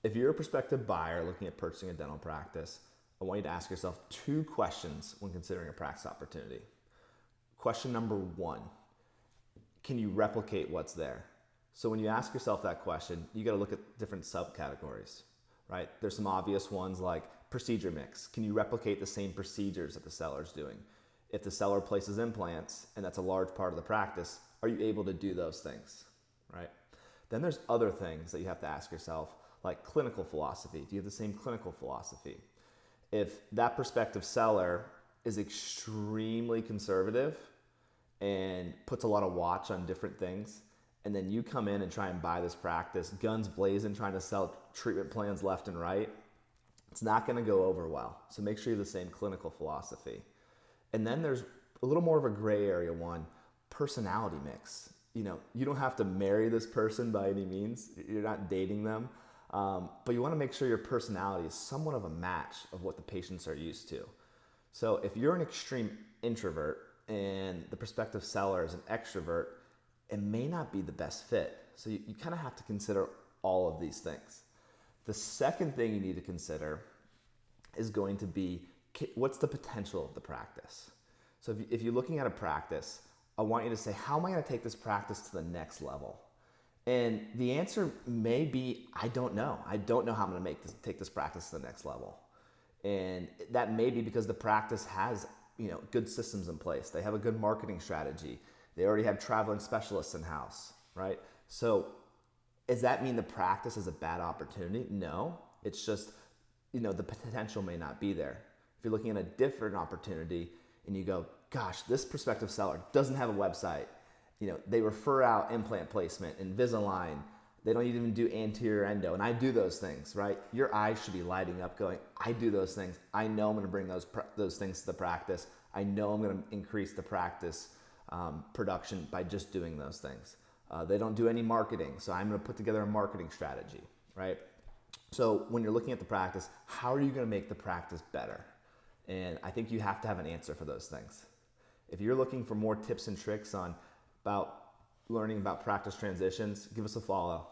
If you're a prospective buyer looking at purchasing a dental practice, I want you to ask yourself two questions when considering a practice opportunity. Question number one, can you replicate what's there? So when you ask yourself that question, you got to look at different subcategories, right? There's some obvious ones like procedure mix. Can you replicate the same procedures that the seller's doing? If the seller places implants and that's a large part of the practice, are you able to do those things, right? Then there's other things that you have to ask yourself, like clinical philosophy. Do you have the same clinical philosophy? If that prospective seller is extremely conservative and puts a lot of watch on different things, and then you come in and try and buy this practice, guns blazing, trying to sell treatment plans left and right, it's not going to go over well. So make sure you have the same clinical philosophy. And then there's a little more of a gray area one, personality mix. You don't have to marry this person by any means. You're not dating them. But you want to make sure your personality is somewhat of a match of what the patients are used to. So if you're an extreme introvert and the prospective seller is an extrovert, it may not be the best fit. So you kind of have to consider all of these things. The second thing you need to consider is going to be what's the potential of the practice. So if you're looking at a practice, I want you to say, how am I going to take this practice to the next level? And the answer may be, I don't know. I don't know how I'm going to take this practice to the next level. And that may be because the practice has, good systems in place. They have a good marketing strategy. They already have traveling specialists in house, right? So does that mean the practice is a bad opportunity? No. It's just, the potential may not be there. If you're looking at a different opportunity and you go, gosh, this prospective seller doesn't have a website. They refer out implant placement, Invisalign. They don't even do anterior endo, and I do those things, right? Your eyes should be lighting up going, I do those things. I know I'm going to bring those things to the practice. I know I'm going to increase the practice production by just doing those things. They don't do any marketing, so I'm going to put together a marketing strategy, right? So when you're looking at the practice, how are you going to make the practice better? And I think you have to have an answer for those things. If you're looking for more tips and tricks about learning about practice transitions, give us a follow.